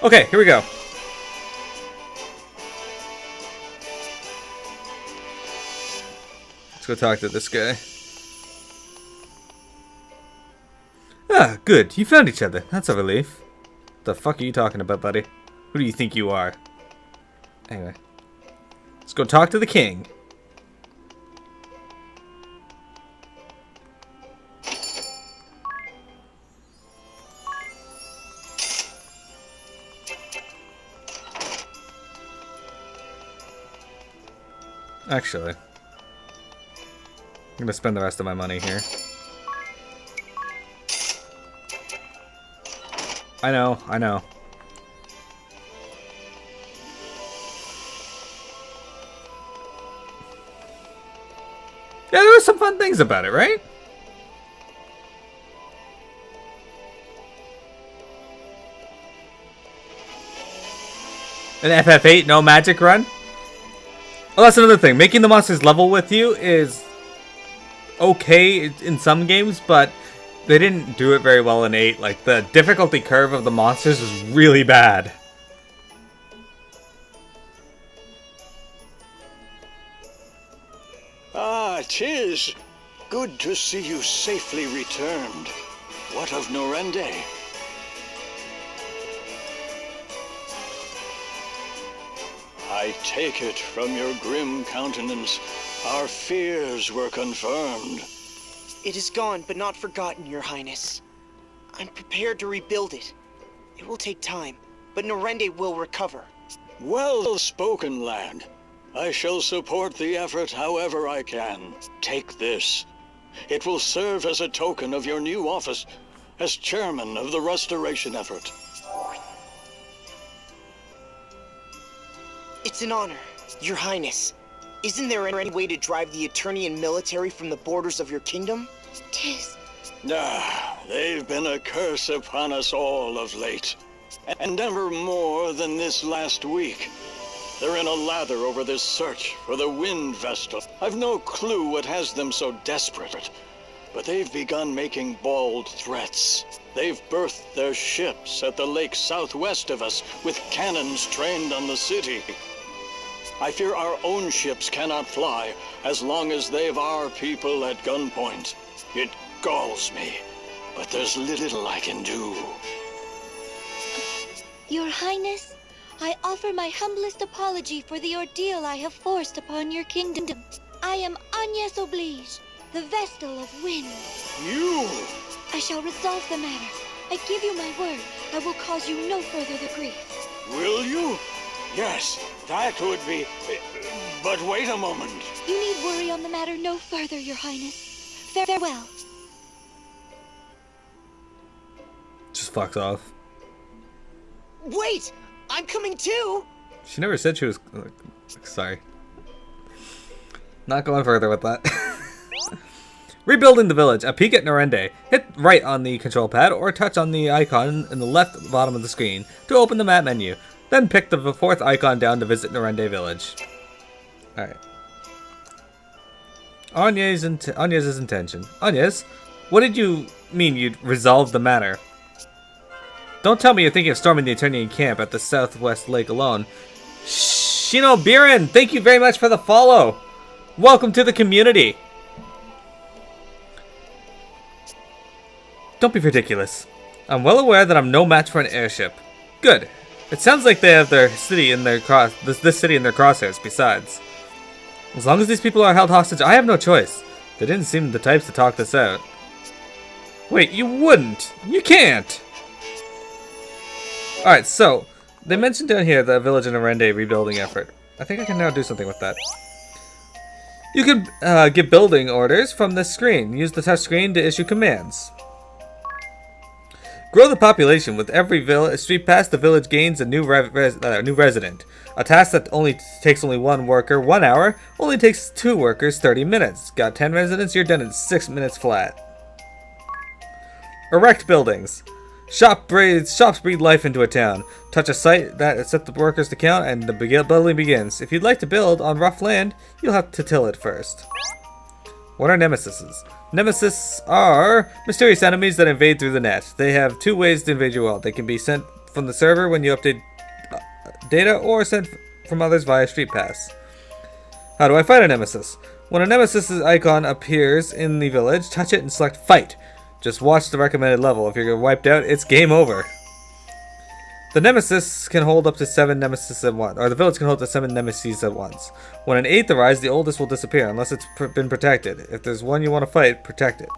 Okay, here we go. Let's go talk to this guy. Ah, good. You found each other. That's a relief. What the fuck are you talking about, buddy? Who do you think you are? Anyway. Let's go talk to the king. Actually, I'm gonna spend the rest of my money here. I know. Yeah, there were some fun things about it, right? An FF8 no magic run? Well, that's another thing. Making the monsters level with you is okay in some games, but they didn't do it very well in 8. Like, the difficulty curve of the monsters was really bad. Ah, 'tis. Good to see you safely returned. What of Norende? I take it from your grim countenance, our fears were confirmed. It is gone, but not forgotten, Your Highness. I'm prepared to rebuild it. It will take time, but Norende will recover. Well spoken, lad. I shall support the effort however I can. Take this. It will serve as a token of your new office as chairman of the restoration effort. It's an honor, Your Highness. Isn't there any way to drive the Eternian military from the borders of your kingdom? 'Tis. Ah, they've been a curse upon us all of late. And never more than this last week. They're in a lather over this search for the Wind Vestal. I've no clue what has them so desperate, but they've begun making bold threats. They've berthed their ships at the lake southwest of us with cannons trained on the city. I fear our own ships cannot fly as long as they've our people at gunpoint. It galls me, but there's little I can do. Your Highness, I offer my humblest apology for the ordeal I have forced upon your kingdom. I am Agnes Oblige, the Vestal of Wind. You! I shall resolve the matter. I give you my word, I will cause you no further grief. Will you? Yes, that would be... But wait a moment. You need worry on the matter no further, Your Highness. Farewell. Just fucks off. Wait! I'm coming too! She never said she was... Sorry. Not going further with that. Rebuilding the village. A peek at Norende. Hit right on the control pad or touch on the icon in the left bottom of the screen to open the map menu. Then pick the fourth icon down to visit Norende village. Alright. Agnes' intention. Agnes, what did you mean you'd resolve the matter? Don't tell me you're thinking of storming the Eternian camp at the southwest lake alone. Shino Biren, thank you very much for the follow. Welcome to the community. Don't be ridiculous. I'm well aware that I'm no match for an airship. Good. It sounds like they have their city in their this city in their crosshairs. Besides, as long as these people are held hostage, I have no choice. They didn't seem the types to talk this out. Wait, you wouldn't. You can't. Alright, so, they mentioned down here the village in Norende rebuilding effort. I think I can now do something with that. You can give building orders from this screen. Use the touch screen to issue commands. Grow the population. With every street pass, the village gains a new resident. A task that takes only one worker 1 hour, only takes 2 workers 30 minutes. Got 10 residents, you're done in 6 minutes flat. Erect buildings. Shops breathe life into a town. Touch a site that set the workers to count and the building begins. If you'd like to build on rough land, you'll have to till it first. What are nemesises? Nemesis are mysterious enemies that invade through the net. They have 2 ways to invade your world. They can be sent from the server when you update data, or sent from others via Street Pass. How do I fight a nemesis? When a nemesis icon appears in the village, touch it and select Fight. Just watch the recommended level. If you're wiped out, it's game over. The nemesis can hold up to 7 nemesis at once, or the village can hold up to 7 nemesis at once. When an 8th arrives, the oldest will disappear unless it's been protected. If there's one you want to fight, protect it.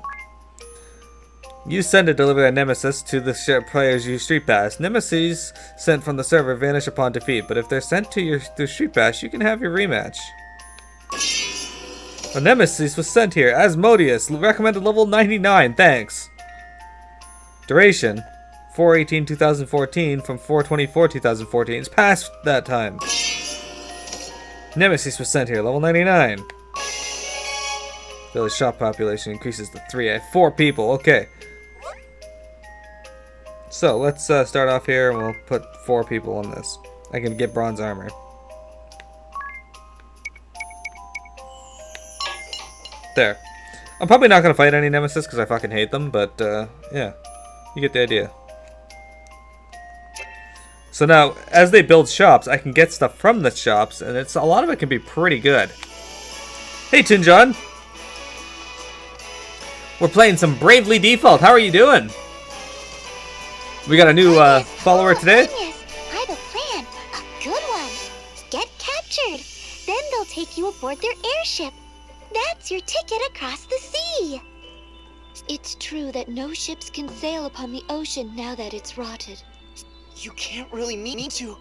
Use send to deliver a nemesis to the player's use Street Pass. Nemesis sent from the server vanish upon defeat, but if they're sent to your Street Pass, you can have your rematch. A nemesis was sent here. Asmodeus, recommended level 99. Thanks. Duration 4/18/2014 from 4/24/2014. It's past that time. Nemesis was sent here. Level 99. Village shop population increases to 3. I have 4 people. Okay. So let's start off here, and we'll put 4 people on this. I can get bronze armor. There. I'm probably not going to fight any nemesis because I fucking hate them, but yeah, you get the idea. So now, as they build shops, I can get stuff from the shops, and a lot of it can be pretty good. Hey, Tinjon! We're playing some Bravely Default. How are you doing? We got a new follower today? Agnes, I have a plan. A good one. Get captured. Then they'll take you aboard their airship. That's your ticket across the sea. It's true that no ships can sail upon the ocean now that it's rotted. You can't really mean to.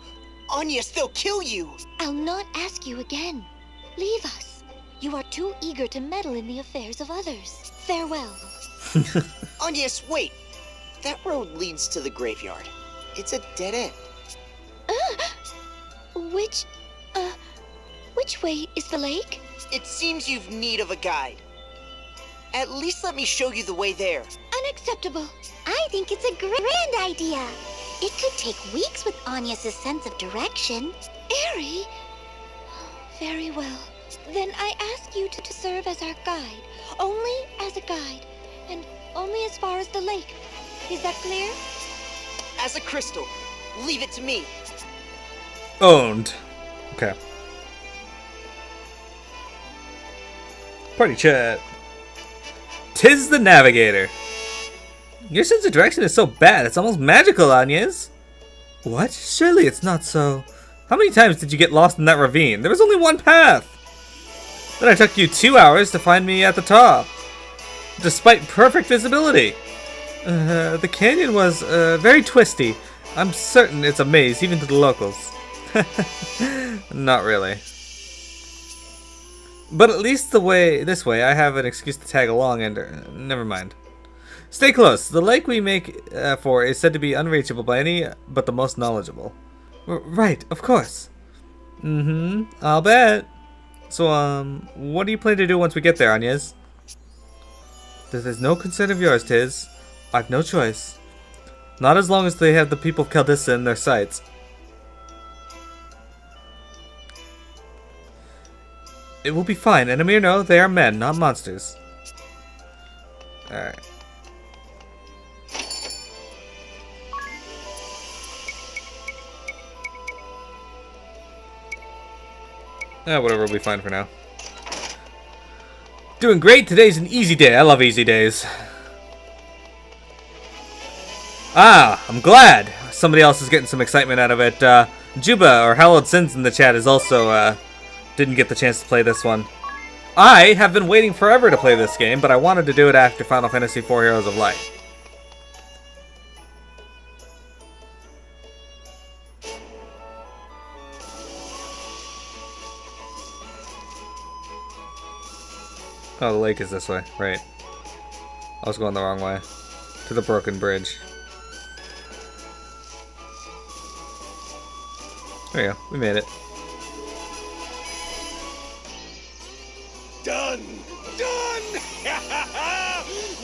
Agnes, they'll kill you. I'll not ask you again. Leave us. You are too eager to meddle in the affairs of others. Farewell. Agnes, wait. That road leads to the graveyard. It's a dead end. Which way is the lake? It seems you've need of a guide. At least let me show you the way there. Unacceptable. I think it's a grand idea. It could take weeks with Agnes' sense of direction. Airy? Very well. Then I ask you to serve as our guide. Only as a guide. And only as far as the lake. Is that clear? As a crystal. Leave it to me. Owned. Okay. Party chat. Tis the Navigator. Your sense of direction is so bad, it's almost magical, Agnes. What? Surely it's not so. How many times did you get lost in that ravine? There was only one path. Then it took you 2 hours to find me at the top. Despite perfect visibility. The canyon was very twisty. I'm certain it's a maze, even to the locals. Not really. But at least this way, I have an excuse to tag along and never mind. Stay close. The lake we make for is said to be unreachable by any but the most knowledgeable. Right, of course. I'll bet. So, what do you plan to do once we get there, Agnes? This is no concern of yours, Tiz. I've no choice. Not as long as they have the people of Caldisla in their sights. It will be fine, and Amir know they are men, not monsters. Alright. Whatever, will be fine for now. Doing great, today's an easy day. I love easy days. Ah, I'm glad. Somebody else is getting some excitement out of it. Juba, or Hallowed Sins in the chat, is also, didn't get the chance to play this one. I have been waiting forever to play this game, but I wanted to do it after Final Fantasy IV Heroes of Light. Oh, the lake is this way. Right. I was going the wrong way. To the broken bridge. There you go. We made it. Done! Done!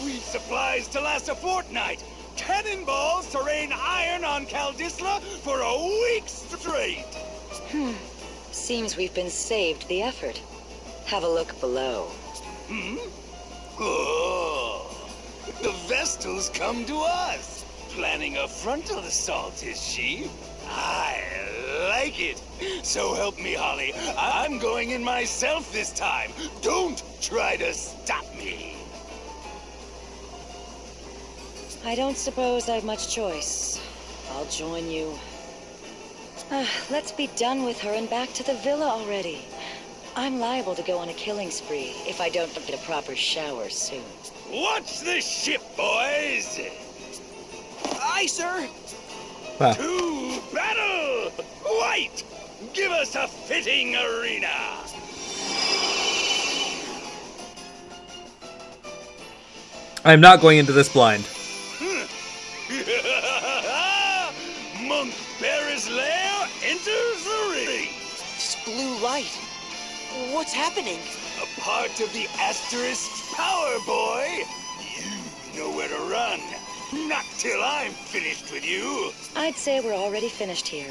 Wheat supplies to last a fortnight! Cannonballs to rain iron on Caldisla for a week straight! Seems we've been saved the effort. Have a look below. Oh, the Vestals come to us! planning a frontal assault, is she? I like it. So help me, Holly. I'm going in myself this time. Don't try to stop me. I don't suppose I've much choice. I'll join you. Let's be done with her and back to the villa already. I'm liable to go on a killing spree if I don't get a proper shower soon. Watch the ship, boys! Aye, sir. Wow. To battle! White, give us a fitting arena! I am not going into this blind. Monk Bear's lair enters the ring! This blue light. What's happening? A part of the Asterisk's power, boy! You know where to run. Not till I'm finished with you. I'd say we're already finished here.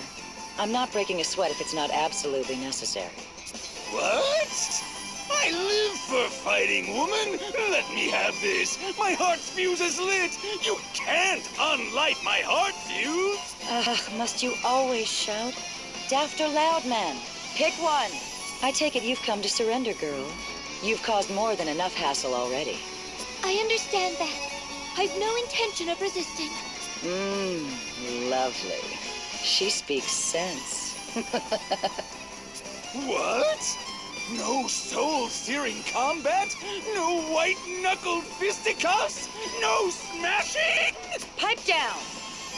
I'm not breaking a sweat if it's not absolutely necessary. What? I live for fighting, woman. Let me have this. My heart fuse is lit. You can't unlight my heart fuse. Must you always shout? Daft or loud, man? Pick one. I take it you've come to surrender, girl. You've caused more than enough hassle already. I understand that. I've no intention of resisting. Lovely. She speaks sense. What? No soul-searing combat? No white-knuckled fisticuffs? No smashing? Pipe down!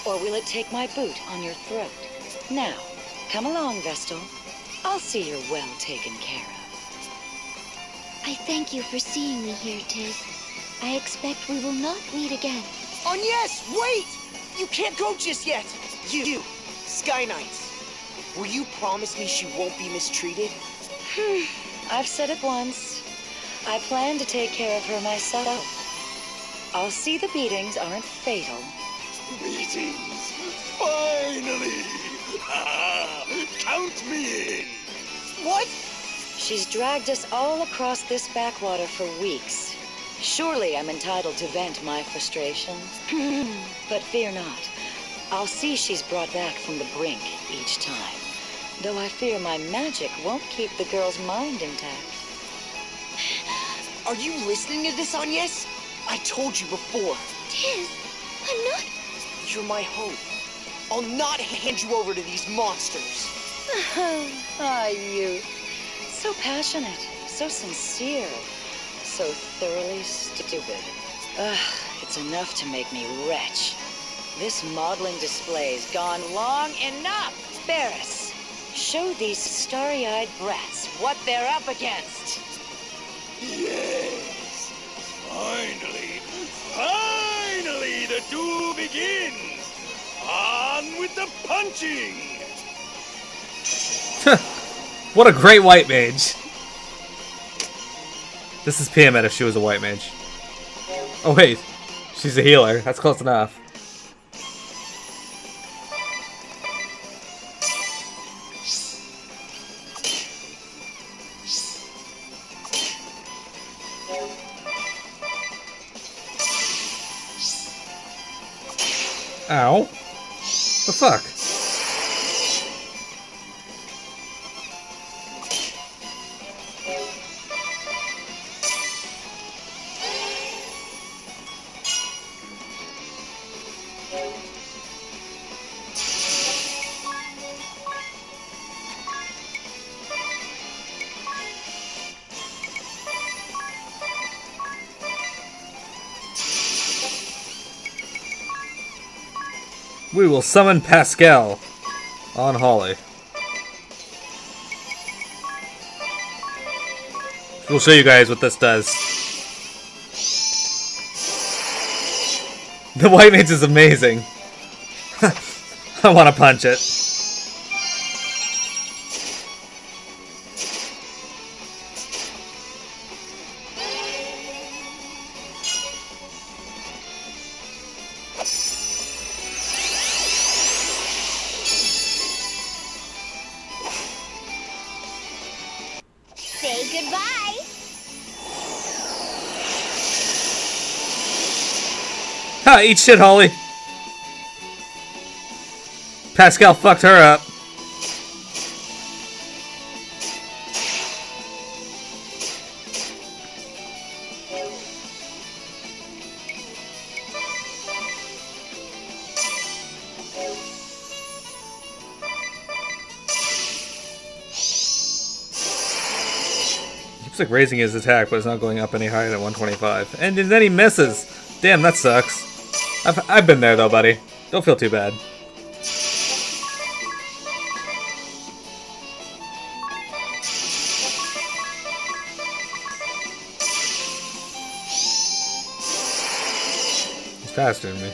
Or will it take my boot on your throat? Now, come along, Vestal. I'll see you're well taken care of. I thank you for seeing me here, Tiz. I expect we will not meet again. Agnes, wait! You can't go just yet. You, Sky Nights. Will you promise me she won't be mistreated? I've said it once. I plan to take care of her myself. I'll see the beatings aren't fatal. Meetings! Finally! Count me in! What? She's dragged us all across this backwater for weeks. Surely I'm entitled to vent my frustration. But fear not. I'll see she's brought back from the brink each time. Though I fear my magic won't keep the girl's mind intact. Are you listening to this, Agnes? I told you before. Tiz, I'm not... You're my hope. I'll not hand you over to these monsters. You. So passionate, so sincere, so thoroughly stupid. It's enough to make me retch. This maudlin display's gone long enough. Barris, show these starry-eyed brats what they're up against. Yes! Finally! Finally, the duel begins! On with the punching! What a great white mage. This is Piamet if she was a white mage. Oh wait, she's a healer. That's close enough. Ow. The fuck? We will summon Pascal on Holly. We'll show you guys what this does. The white mage is amazing. I want to punch it. Say goodbye. Ha! Eat shit, Holly. Pascal fucked her up. Keeps like raising his attack, but it's not going up any higher than 125. And then he misses. Damn, that sucks. I've been there though, buddy. Don't feel too bad. He's faster than me.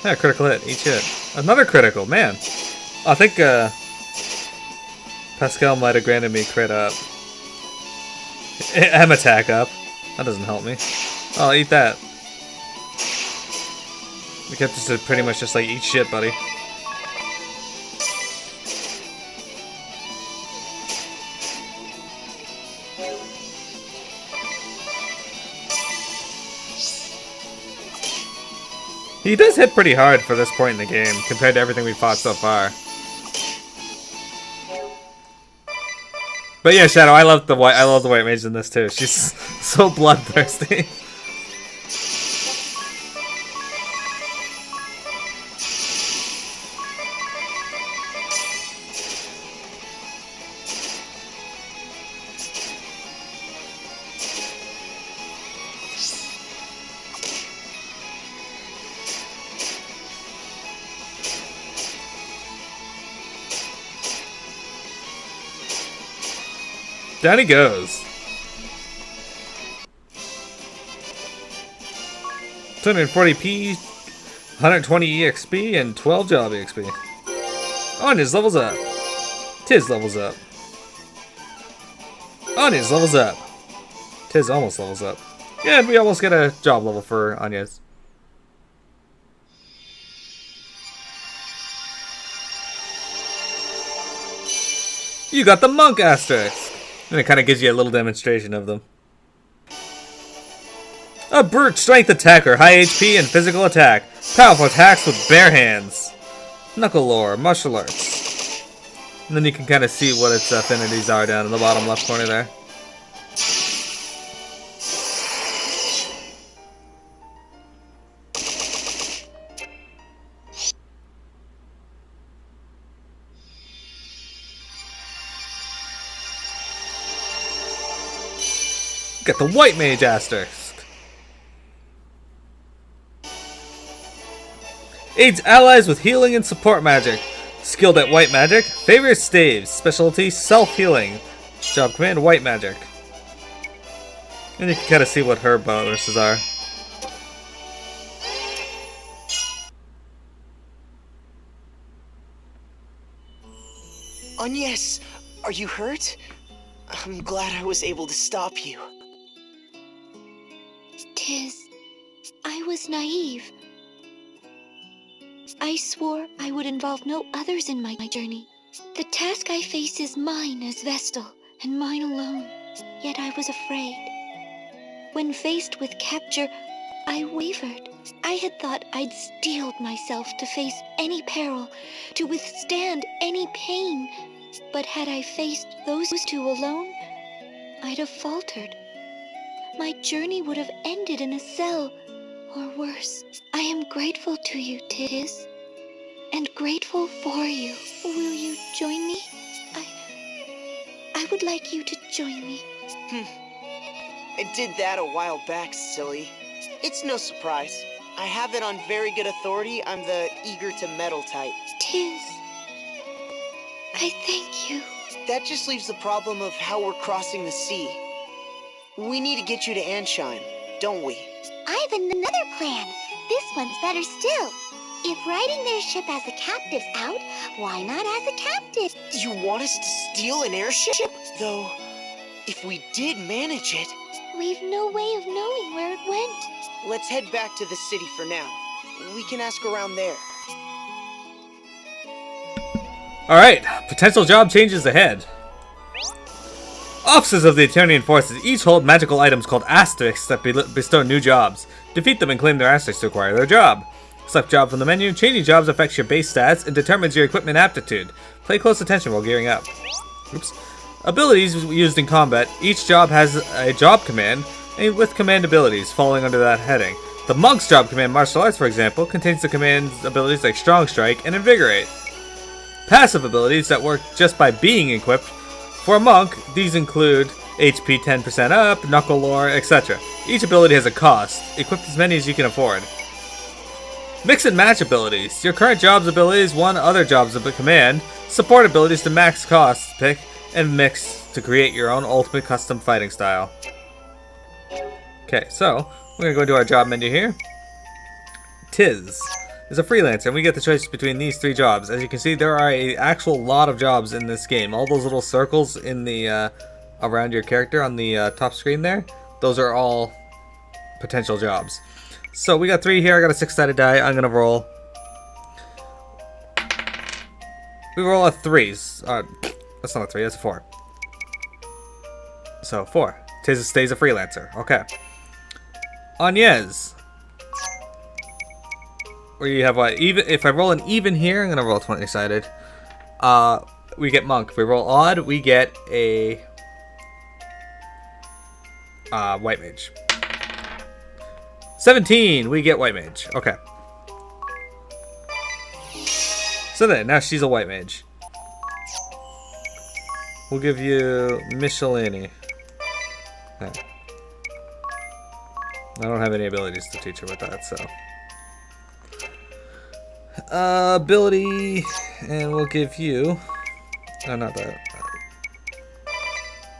Yeah, critical hit. Each hit. Another critical, man. I think Pascal might have granted me crit up. M attack up. That doesn't help me. Oh, I'll eat that. We kept just to pretty much just like eat shit, buddy. He does hit pretty hard for this point in the game compared to everything we've fought so far. But yeah, Shadow, I love the white mage in this too. She's so bloodthirsty. Down he goes. 240p, 120 EXP, and 12 job EXP. Agnes levels up. Tiz levels up. Agnes levels up. Tiz almost levels up. Yeah, and we almost get a job level for Agnes. You got the monk asterisk. And it kind of gives you a little demonstration of them. A brute strength attacker, high HP and physical attack. Powerful attacks with bare hands. Knuckle lore, martial arts. And then you can kind of see what its affinities are down in the bottom left corner there. Got the white mage asterisk. Aids allies with healing and support magic. Skilled at white magic. Favorite staves. Specialty self-healing. Job command white magic. And you can kind of see what her bonuses are. Agnes, are you hurt? I'm glad I was able to stop you. Tiz, I was naive. I swore I would involve no others in my journey. The task I face is mine as Vestal, and mine alone. Yet I was afraid. When faced with capture, I wavered. I had thought I'd steeled myself to face any peril, to withstand any pain. But had I faced those two alone, I'd have faltered. My journey would have ended in a cell, or worse. I am grateful to you, Tiz, and grateful for you. Will you join me? I would like you to join me. I did that a while back, silly. It's no surprise. I have it on very good authority. I'm the eager to meddle type. Tiz, I thank you. That just leaves the problem of how we're crossing the sea. We need to get you to Ansheim, don't we? I have another plan. This one's better still. If riding their ship as a captive's out, why not as a captive? You want us to steal an airship? Though, if we did manage it... We've no way of knowing where it went. Let's head back to the city for now. We can ask around there. Alright, potential job changes ahead. Officers of the Eternian Forces each hold magical items called asterisks that bestow new jobs. Defeat them and claim their asterisks to acquire their job. Select job from the menu. Changing jobs affects your base stats and determines your equipment aptitude. Pay close attention while gearing up. Oops. Abilities used in combat. Each job has a job command and with command abilities falling under that heading. The Monk's job command, Martial Arts, for example, contains the command abilities like Strong Strike and Invigorate. Passive abilities that work just by being equipped. For a monk, these include HP 10% up, Knuckle Lore, etc. Each ability has a cost. Equip as many as you can afford. Mix and match abilities. Your current job's abilities, one other job's command. Support abilities to max costs, pick, and mix to create your own ultimate custom fighting style. Okay, so we're going to go into our job menu here. Tiz is a freelancer, and we get the choice between these 3 jobs. As you can see, there are an actual lot of jobs in this game. All those little circles in the around your character on the top screen there, those are all potential jobs. So we got 3 here. I got a 6-sided die. I'm gonna roll. We roll a 3s. That's not a 3. That's a 4. So 4. Tiz stays a freelancer. Okay. Agnes. Where you have what? Even if I roll an even here, I'm gonna roll 20-sided. We get monk. If we roll odd, we get a white mage. 17, we get white mage. Okay. So then, now she's a white mage. We'll give you Michelini. Okay. I don't have any abilities to teach her with that, so. Ability, and we'll give you. Oh, not that.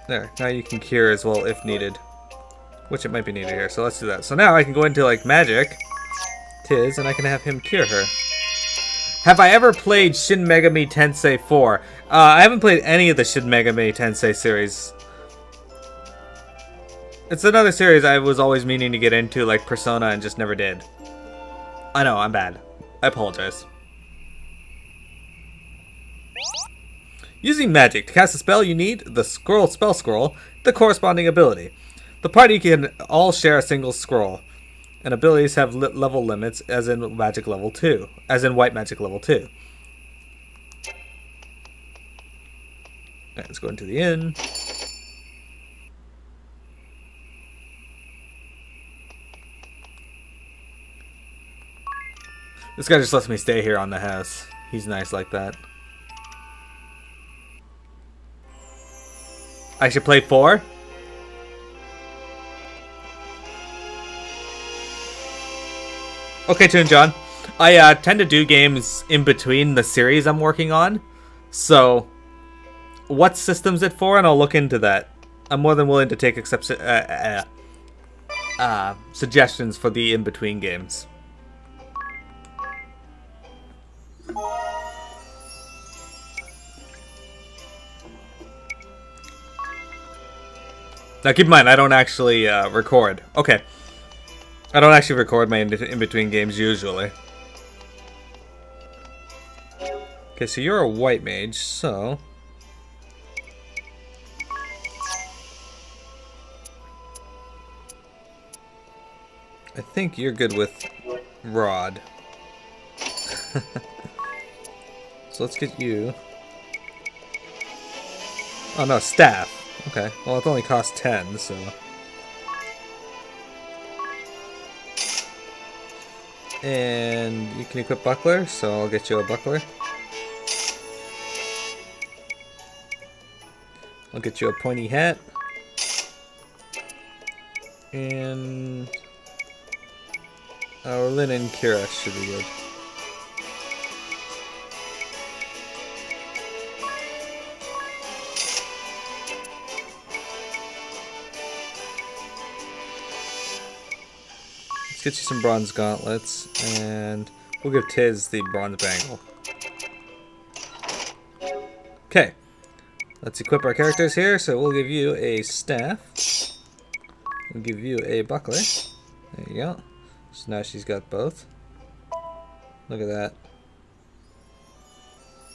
There. Now you can cure as well if needed. Which it might be needed here, so let's do that. So now I can go into like magic, Tiz, and I can have him cure her. Have I ever played Shin Megami Tensei 4? I haven't played any of the Shin Megami Tensei series. It's another series I was always meaning to get into, like Persona, and just never did. I know, I'm bad. I apologize. Using magic to cast a spell, you need the spell scroll, the corresponding ability. The party can all share a single scroll, and abilities have level limits, as in magic level 2, as in white magic level 2. Alright, let's go into the inn. This guy just lets me stay here on the house. He's nice like that. I should play 4? Okay, Toon John. I tend to do games in between the series I'm working on. So, what system's it for? And I'll look into that. I'm more than willing to take suggestions for the in-between games. Now keep in mind, I don't actually record. Okay. I don't actually record my in-between games usually. Okay, so you're a white mage, so... I think you're good with Rod. So let's get you... Oh no, Staff. Okay, well it only costs 10, so... And you can equip Buckler, so I'll get you a Buckler. I'll get you a pointy hat. And... our linen cuirass should be good. Let's get you some bronze gauntlets, and we'll give Tiz the bronze bangle. Okay, let's equip our characters here. So we'll give you a staff. We'll give you a buckler. There you go. So now she's got both. Look at that.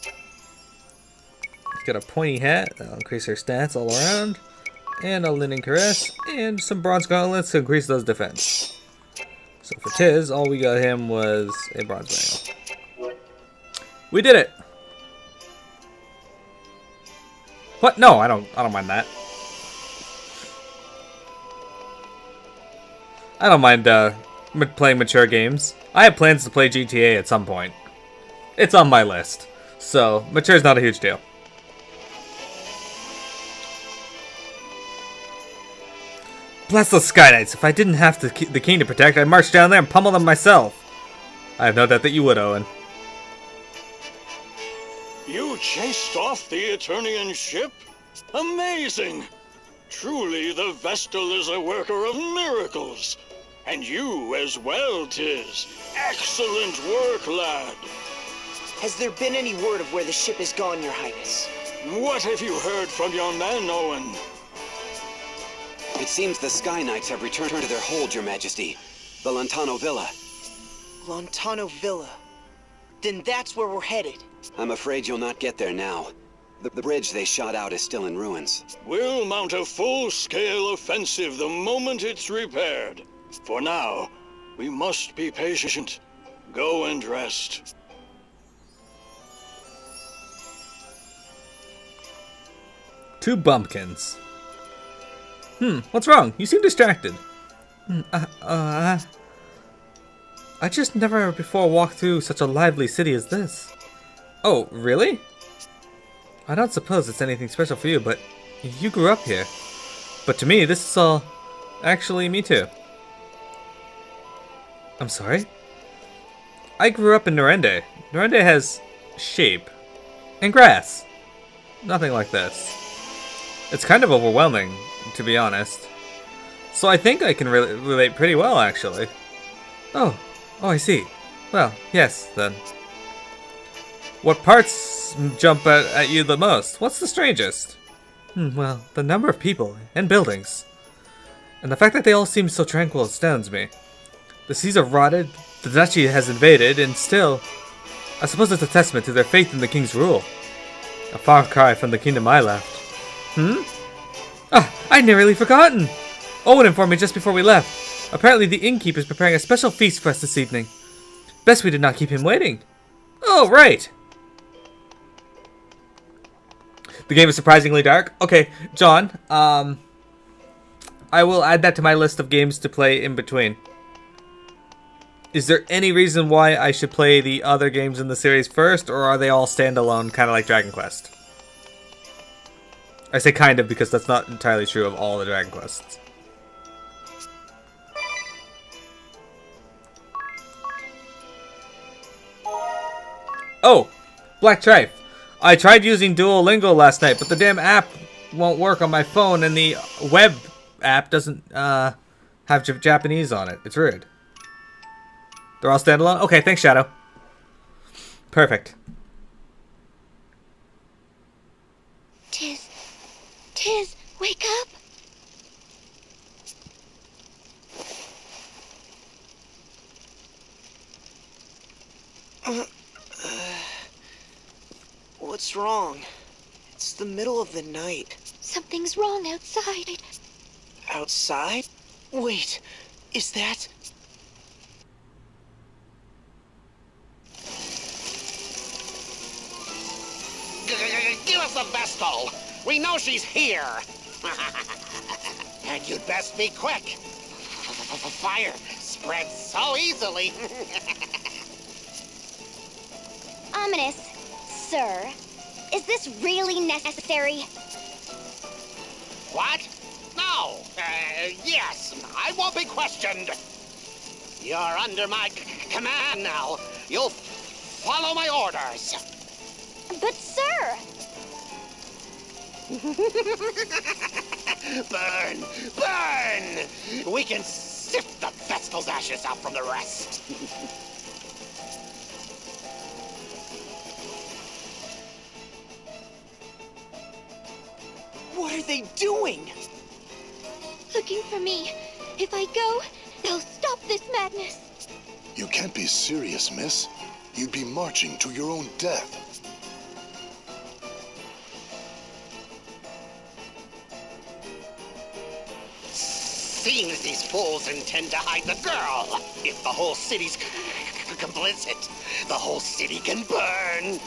She's got a pointy hat. That'll increase her stats all around. and a linen caress, and some bronze gauntlets to increase those defense. So for Tiz, all we got him was a bronze bangle. We did it! What? No, I don't mind that. I don't mind playing mature games. I have plans to play GTA at some point. It's on my list. So, mature is not a huge deal. Bless those Sky Nights. If I didn't have the king to protect, I'd march down there and pummel them myself. I have no doubt that you would, Owen. You chased off the Eternian ship? Amazing! Truly, the Vestal is a worker of miracles. And you as well, Tiz. Excellent work, lad. Has there been any word of where the ship is gone, Your Highness? What have you heard from your man, Owen? It seems the Sky Knights have returned to their hold, Your Majesty. The Lontano Villa. Lontano Villa. Then that's where we're headed. I'm afraid you'll not get there now. The bridge they shot out is still in ruins. We'll mount a full-scale offensive the moment it's repaired. For now, we must be patient. Go and rest. Two bumpkins. What's wrong? You seem distracted. I just never before walked through such a lively city as this. Oh, really? I don't suppose it's anything special for you, but you grew up here. But to me, this is all... Actually, me too. I'm sorry? I grew up in Norende. Norende has shape. And grass. Nothing like this. It's kind of overwhelming, to be honest. So I think I can relate pretty well, actually. Oh, I see. Well, yes, then. What parts jump at you the most? What's the strangest? Well, the number of people and buildings. And the fact that they all seem so tranquil astounds me. The seas are rotted, the duchy has invaded, and still, I suppose it's a testament to their faith in the king's rule. A far cry from the kingdom I left. I'd nearly forgotten! Owen informed me just before we left. Apparently the innkeeper is preparing a special feast for us this evening. Best we did not keep him waiting. Oh, right! The game is surprisingly dark. Okay, John, I will add that to my list of games to play in between. Is there any reason why I should play the other games in the series first, or are they all standalone, kind of like Dragon Quest? I say kind of because that's not entirely true of all the Dragon Quests. Oh! Black Trife. I tried using Duolingo last night, but the damn app won't work on my phone, and the web app doesn't have Japanese on it. It's weird. They're all standalone? Okay, thanks, Shadow. Perfect. Tiz, wake up! What's wrong? It's the middle of the night. Something's wrong outside. Outside? Wait, is that... Give us the Vestal! We know she's here! And you'd best be quick. Fire spreads so easily. Ominous, sir. Is this really necessary? What? No. Yes, I won't be questioned. You're under my command now. You'll follow my orders. But, sir! Burn! Burn! We can sift the Vestal's ashes out from the rest. What are they doing? Looking for me. If I go, they'll stop this madness. You can't be serious, miss. You'd be marching to your own death. Seems these fools intend to hide the girl. If the whole city's complicit, the whole city can burn.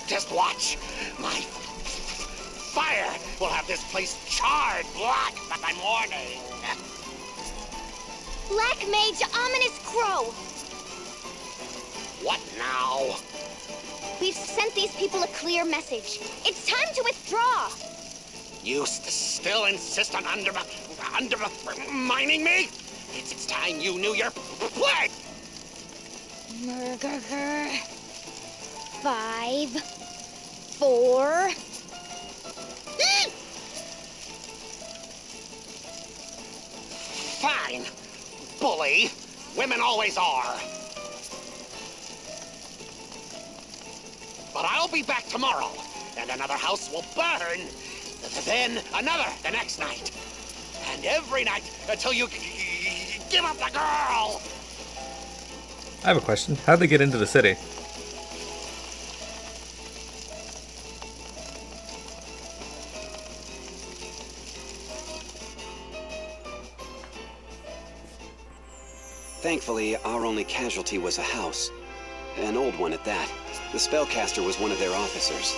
Just watch. My fire will have this place charred black by morning. Black Mage Ominous Crow! What now? We've sent these people a clear message. It's time to withdraw! You still insist on undermining me? It's time you knew your place! Murder. 5, 4... Fine, bully. Women always are. But I'll be back tomorrow, and another house will burn. Then another the next night. And every night until you give up the girl! I have a question. How'd they get into the city? Thankfully, our only casualty was a house. An old one at that. The spellcaster was one of their officers.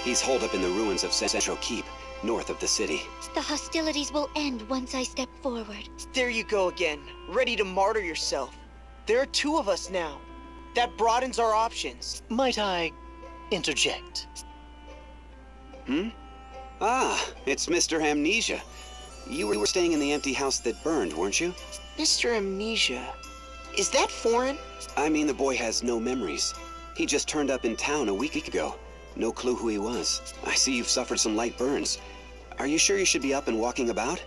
He's holed up in the ruins of Central Keep, north of the city. The hostilities will end once I step forward. There you go again, ready to martyr yourself. There are 2 of us now. That broadens our options. Might I interject? Ah, it's Mr. Amnesia. You were staying in the empty house that burned, weren't you? Mr. Amnesia. Is that foreign? I mean, the boy has no memories. He just turned up in town a week ago. No clue who he was. I see you've suffered some light burns. Are you sure you should be up and walking about?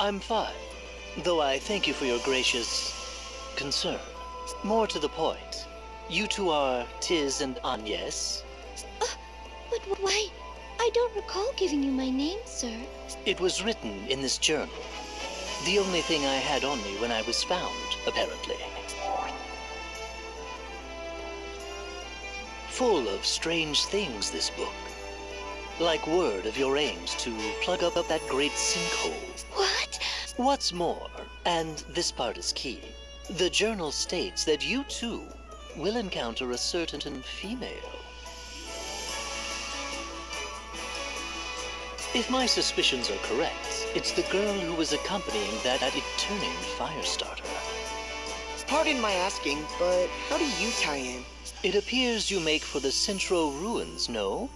I'm fine, though I thank you for your gracious concern. More to the point, you two are Tiz and Agnes? But why? I don't recall giving you my name, sir. It was written in this journal. The only thing I had on me when I was found, apparently. Full of strange things, this book. Like word of your aims to plug up that great sinkhole. What? What's more, and this part is key, the journal states that you too will encounter a certain female. If my suspicions are correct, it's the girl who was accompanying that Eternian Firestarter. Pardon my asking, but how do you tie in? It appears you make for the Central Ruins, no?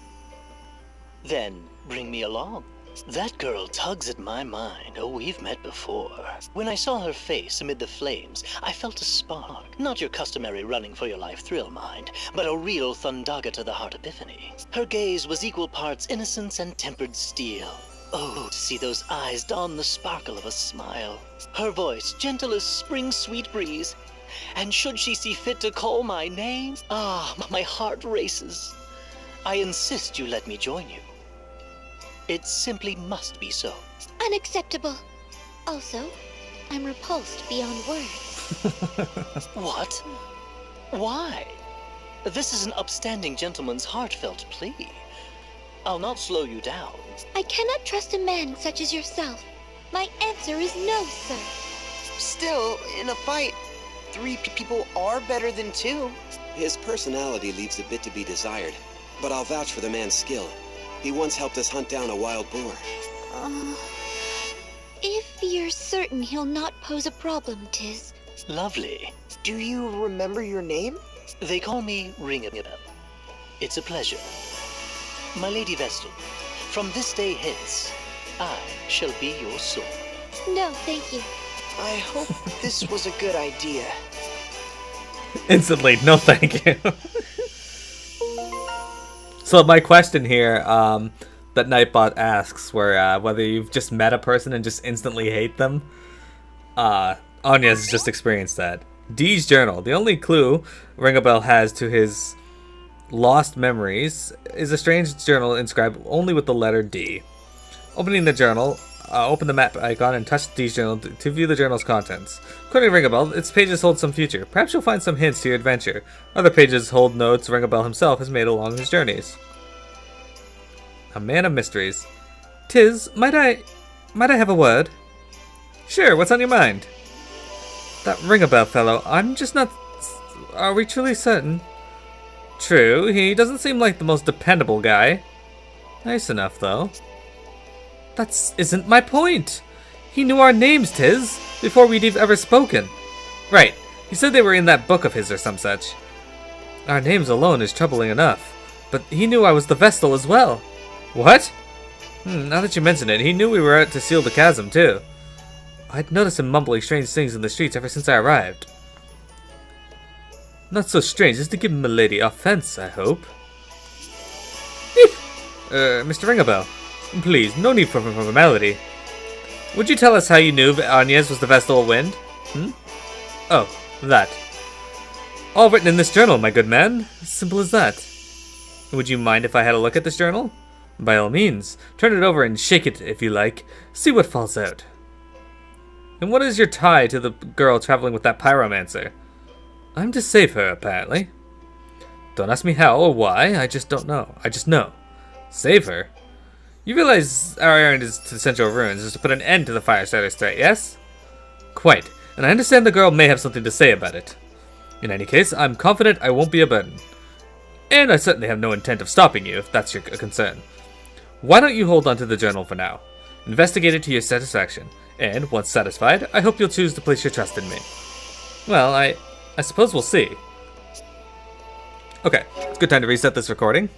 Then bring me along. That girl tugs at my mind. Oh, we've met before. When I saw her face amid the flames, I felt a spark. Not your customary running for your life thrill mind, but a real Thundaga to the heart epiphany. Her gaze was equal parts innocence and tempered steel. Oh, to see those eyes don the sparkle of a smile. Her voice gentle as spring's sweet breeze. And should she see fit to call my name, my heart races. I insist you let me join you. It simply must be so. Unacceptable. Also, I'm repulsed beyond words. What? Why? This is an upstanding gentleman's heartfelt plea. I'll not slow you down. I cannot trust a man such as yourself. My answer is no, sir. Still, in a fight, 3 people are better than 2. His personality leaves a bit to be desired, but I'll vouch for the man's skill. He once helped us hunt down a wild boar. If you're certain he'll not pose a problem, Tiz. Lovely. Do you remember your name? They call me Ring-a-Bell. It's a pleasure. My Lady Vestal, from this day hence, I shall be your soul. No, thank you. I hope this was a good idea. Instantly, no thank you. So my question here, that Nightbot asks, where whether you've just met a person and just instantly hate them. Anya has just experienced that. D's journal. The only clue Ring-a-Bell has to his lost memories is a strange journal inscribed only with the letter D. Opening the journal, open the map icon and touch D's journal to view the journal's contents. According to Ring-a-Bell, its pages hold some future. Perhaps you'll find some hints to your adventure. Other pages hold notes Ring-a-Bell himself has made along his journeys. A man of mysteries. Tiz, might I might I have a word? Sure, what's on your mind? That ring-a-bell fellow, I'm just not... Are we truly certain? True, he doesn't seem like the most dependable guy. Nice enough, though. That isn't my point! He knew our names, Tiz, before we'd ever spoken. Right, he said they were in that book of his or some such. Our names alone is troubling enough, but he knew I was the Vestal as well. What? Now that you mention it, he knew we were out to seal the chasm, too. I'd noticed him mumbling strange things in the streets ever since I arrived. Not so strange as to give milady offense, I hope. Mr. Ringabell, please, no need for formality. Would you tell us how you knew Agnes was the Vestal Wind? Oh, that. All written in this journal, my good man. Simple as that. Would you mind if I had a look at this journal? By all means. Turn it over and shake it, if you like. See what falls out. And what is your tie to the girl traveling with that pyromancer? I'm to save her, apparently. Don't ask me how or why, I just don't know. I just know. Save her? You realize our errand is to the Central Ruins, is to put an end to the Firestarter's threat, yes? Quite, and I understand the girl may have something to say about it. In any case, I'm confident I won't be a burden. And I certainly have no intent of stopping you, if that's your concern. Why don't you hold on to the journal for now? Investigate it to your satisfaction, and once satisfied, I hope you'll choose to place your trust in me. Well, I suppose we'll see. Okay, it's a good time to reset this recording.